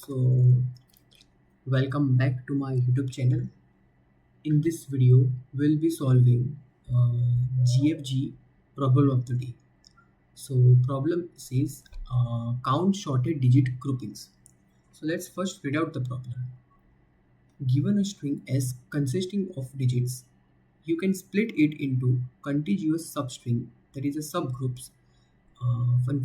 So, welcome back to my YouTube channel. In this video, we'll be solving GFG problem of the day. So, problem says count shorted digit groupings. So, let's first read out the problem. Given a string S consisting of digits, you can split it into contiguous substring, that is a subgroups.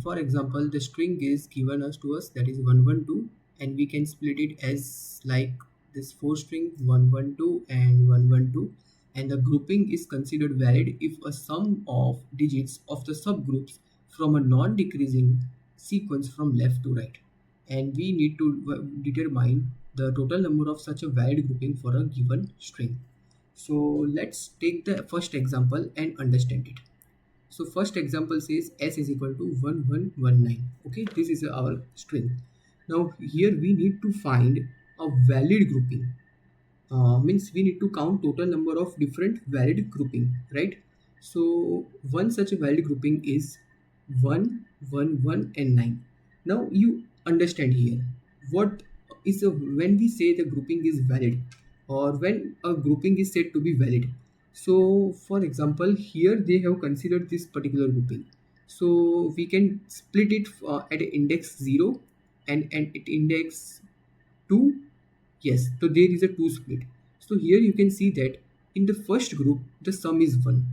For example, the string is given us to us, that is 112, and we can split it as like this four string 112 and 112, and the grouping is considered valid if a sum of digits of the subgroups from a non-decreasing sequence from left to right, and we need to determine the total number of such a valid grouping for a given string. So let's take the first example and understand it. So first example says S is equal to 1119. Okay, this is our string. Now here we need to find a valid grouping. Means we need to count total number of different valid grouping, right? So one such a valid grouping is 1, 1, 1 and 9. Now you understand here what is when we say the grouping is valid or when a grouping is said to be valid. So for example, here they have considered this particular grouping. So we can split it at index 0 and at index 2. Yes, so there is a 2 split. So here you can see that in the first group the sum is 1.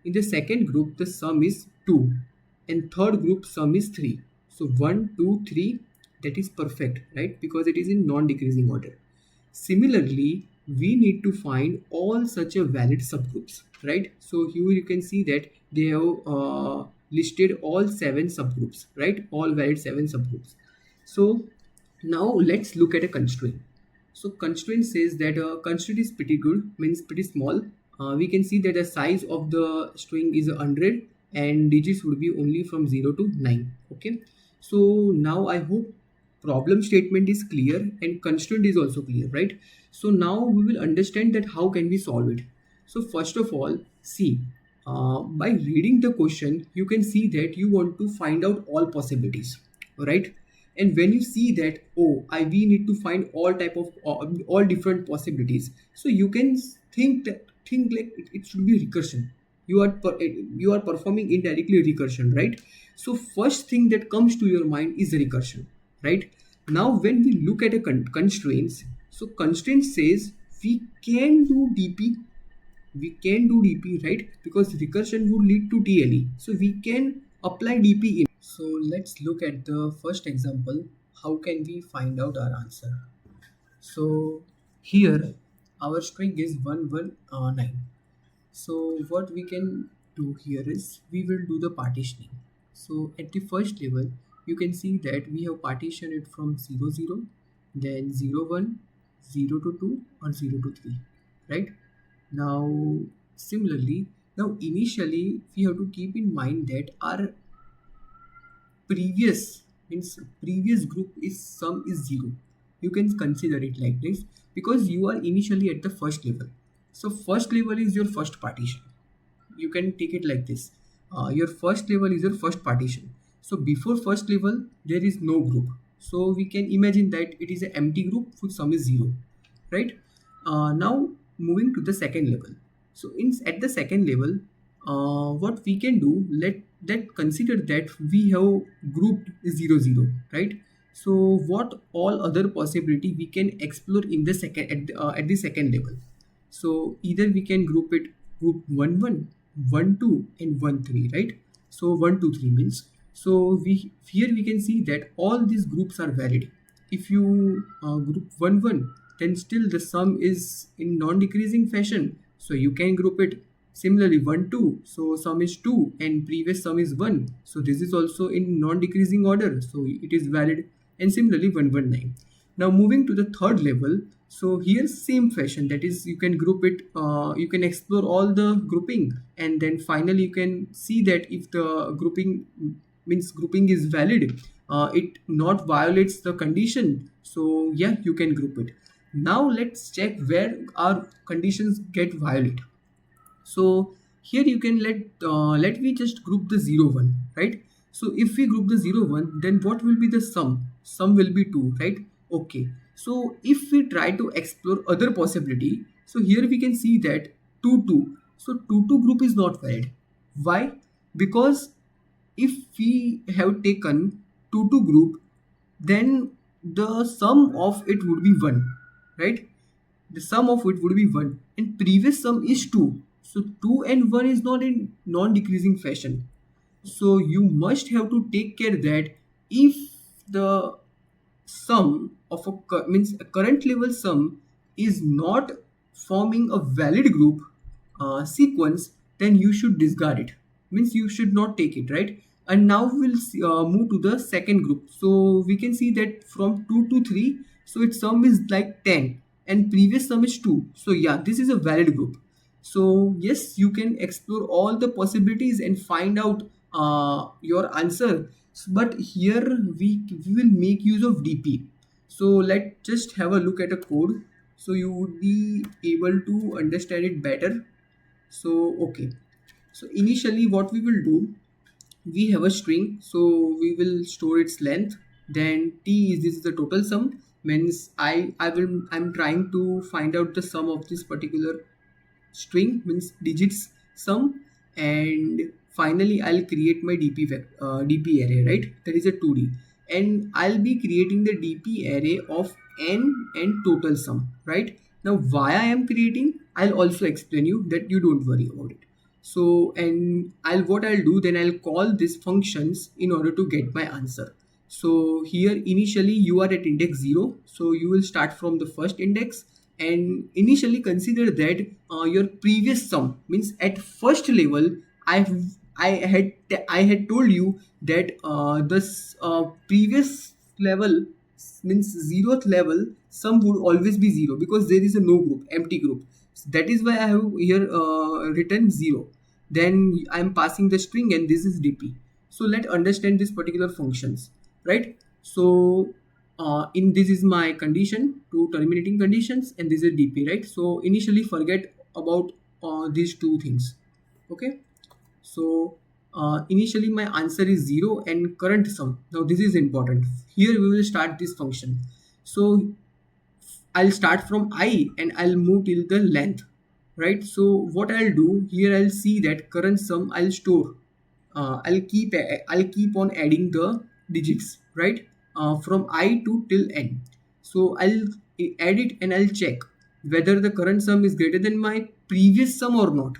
In the second group the sum is 2. And third group sum is 3. So 1, 2, 3, that is perfect, right? Because it is in non-decreasing order. Similarly, we need to find all such a valid subgroups, right? So here you can see that they have listed all 7 subgroups, right? All valid 7 subgroups. So now let's look at a constraint. So constraint says that constraint is pretty good, means pretty small. We can see that the size of the string is 100 and digits would be only from 0 to 9. Okay, so now I hope problem statement is clear and constraint is also clear, right? So now we will understand that how can we solve it. So first of all, see, by reading the question you can see that you want to find out all possibilities, right? And when you see that, oh, we need to find all type of all different possibilities, so you can think like it should be recursion. You are performing indirectly recursion, right? So first thing that comes to your mind is recursion, right? Now when we look at a constraints, so constraint says we can do dp, right? Because recursion would lead to TLE, so we can apply dp in. So let's look at the first example. How can we find out our answer? So here our string is 119. So what we can do here is we will do the partitioning. So at the first level you can see that we have partitioned it from 0 0, then 0 1, 0 to 2 or 0 to 3, right? Now similarly, now initially we have to keep in mind that our previous group is sum is 0. You can consider it like this because you are initially at the first level. So first level is your first partition. You can take it like this. Your first level is your first partition. So before first level there is no group, so we can imagine that it is an empty group whose sum is 0, right? Now moving to the second level. So at the second level, what we can do, let that consider that we have grouped 0 0, right? So what all other possibility we can explore in the at the second level. So either we can group it group 1 1, 1 2 and 1 3, right? So 1 2 3 means, so we can see that all these groups are valid. If you group 1 1, then still the sum is in non-decreasing fashion, so you can group it. Similarly 1 2, so sum is 2 and previous sum is 1, so this is also in non-decreasing order, so it is valid. And similarly 119. Now moving to the third level, so here same fashion, that is you can group it, you can explore all the grouping, and then finally you can see that if the grouping is valid, it not violates the condition, so yeah, you can group it. Now let's check where our conditions get violated. So here you can let me just group the 0 1, right? So if we group the 0 1, then what will be the sum will be 2, right? Okay, so if we try to explore other possibility, so here we can see that 2 2. So 2 2 group is not valid. Why? Because if we have taken 2 2 group, then the sum of it would be 1, right? The sum of it would be 1 and previous sum is 2. So 2 and 1 is not in non-decreasing fashion. So you must have to take care that if the sum of means a current level sum is not forming a valid group sequence, then you should discard it, means you should not take it, right? And now we'll move to the second group. So we can see that from 2 to 3, so its sum is like 10 and previous sum is 2. So yeah, this is a valid group. So yes, you can explore all the possibilities and find out your answer. But here we will make use of DP. So let's just have a look at a code so you would be able to understand it better. So okay, so initially what we will do, we have a string, so we will store its length. Then t is, this is the total sum, means I'm trying to find out the sum of this particular string, means digits sum. And finally I'll create my dp array, right? That is a 2D, and I'll be creating the dp array of n and total sum, right? Now why I am creating, I'll also explain you, that you don't worry about it. So and what I'll do, then I'll call these functions in order to get my answer. So here initially you are at index 0, so you will start from the first index. And initially consider that your previous sum, means at first level I had told you that this previous level, means zeroth level sum would always be 0 because there is a no group, empty group. That is why I have here written 0. Then I am passing the string and this is dp. So let's understand this particular functions, right? So in this is my condition, two terminating conditions, and this is dp, right? So initially forget about these two things. Okay, so initially my answer is 0 and current sum. Now this is important. Here we will start this function. So I'll start from I and I'll move till the length, right? So what I'll do here, I'll see that current sum I'll store. I'll keep on adding the digits, right? From I to till n. So I'll add it and I'll check whether the current sum is greater than my previous sum or not.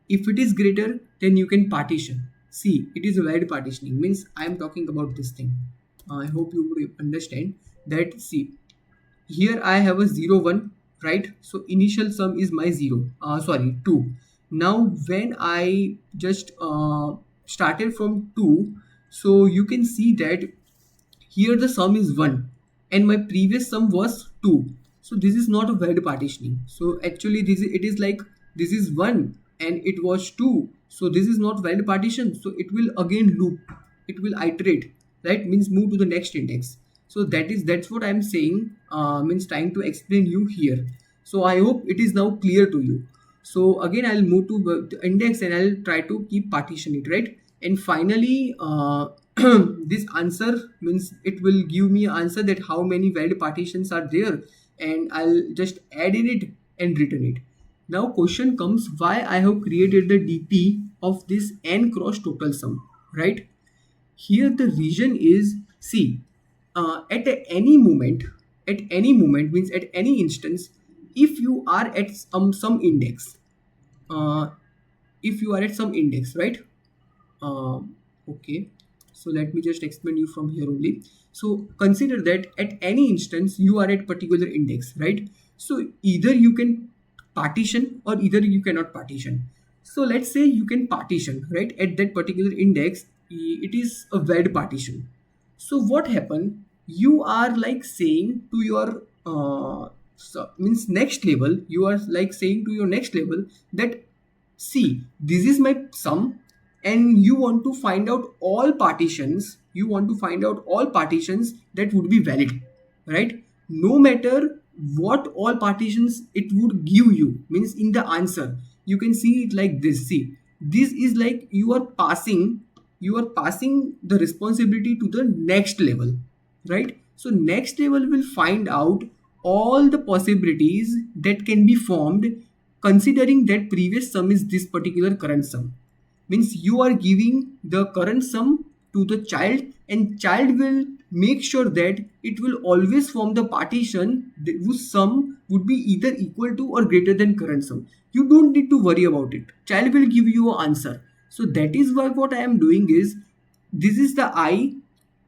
If it is greater, then you can partition. See, it is a valid partitioning, means I am talking about this thing. I hope you would understand that. See, here I have a 0 1, right? So initial sum is my 0, sorry 2. Now when I just started from 2, so you can see that here the sum is 1 and my previous sum was 2. So this is not a valid partitioning. So actually it is like this is 1 and it was 2. So this is not valid partition. So it will again loop. It will iterate, right? Means move to the next index. So that's what I'm saying, means trying to explain you here. So I hope it is now clear to you. So again I'll move to the index and I'll try to keep partition it, right? And finally this answer, means it will give me an answer that how many valid partitions are there, and I'll just add in it and return it. Now question comes, why I have created the dp of this n cross total sum, right? Here the reason is, see, at any moment, means at any instance, if you are at some index, uh, if you are at some index, right? Okay, so let me just explain you from here only. So consider that at any instance you are at particular index, right? So either you can partition or either you cannot partition. So let's say you can partition, right? At that particular index, it is a valid partition. So what happened, you are like saying to your means next level, you are like saying to your next level that, see, this is my sum and you want to find out all partitions, that would be valid, right? No matter what all partitions it would give you, means in the answer you can see it like this. See, this is like you are passing the responsibility to the next level, right? So next level will find out all the possibilities that can be formed considering that previous sum is this particular current sum. Means you are giving the current sum to the child, and child will make sure that it will always form the partition whose sum would be either equal to or greater than current sum. You don't need to worry about it. Child will give you an answer. So that is why what I am doing is, this is the I.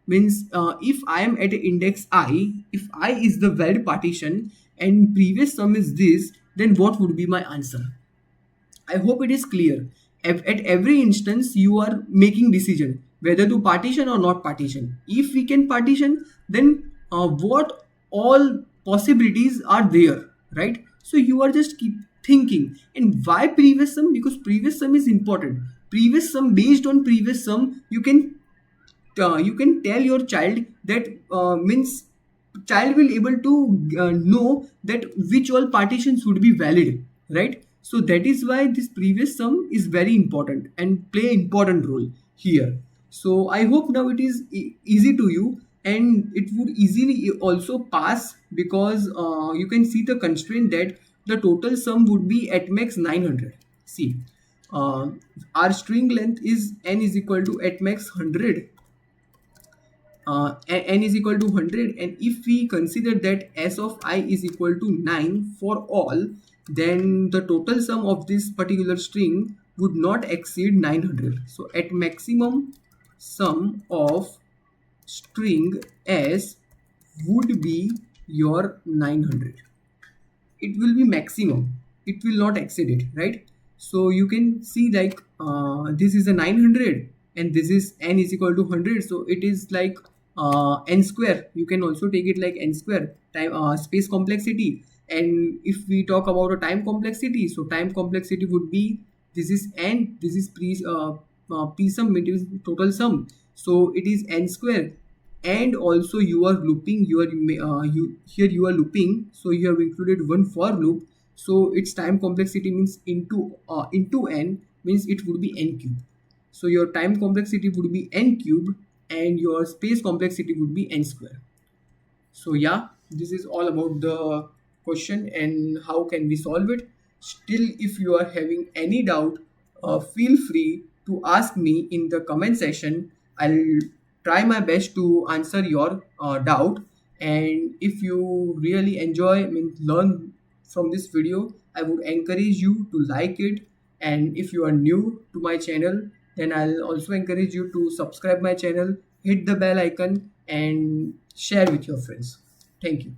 Means if I am at index I, if I is the valid partition and previous sum is this, then what would be my answer? I hope it is clear. At every instance, you are making decision whether to partition or not partition. If we can partition, then what all possibilities are there, right? So you are just keep thinking. And why previous sum? Because previous sum is important. Previous sum, based on previous sum, you can tell your child that means child will able to know that which all partitions would be valid, right? So that is why this previous sum is very important and play important role here. So I hope now it is easy to you, and it would easily also pass because you can see the constraint that the total sum would be at max 900. See, uh, our string length is n is equal to at max 100, n is equal to 100, and if we consider that s of I is equal to 9 for all, then the total sum of this particular string would not exceed 900. So at maximum, sum of string s would be your 900. It will be maximum, it will not exceed it, right? So you can see like this is a 900 and this is n is equal to 100, so it is like n square. You can also take it like n square time space complexity. And if we talk about a time complexity, so time complexity would be, this is n, this is p sum, it is total sum, so it is n square. And also you are looping, you are looping, so you have included one for loop, so its time complexity means into n, means it would be n cube. So your time complexity would be n cube and your space complexity would be n square. So yeah, this is all about the question and how can we solve it. Still, if you are having any doubt, feel free to ask me in the comment section. I'll try my best to answer your doubt. And if you really enjoy, I mean, learn from this video, I would encourage you to like it. And if you are new to my channel, then I'll also encourage you to subscribe my channel, hit the bell icon and share with your friends. Thank you.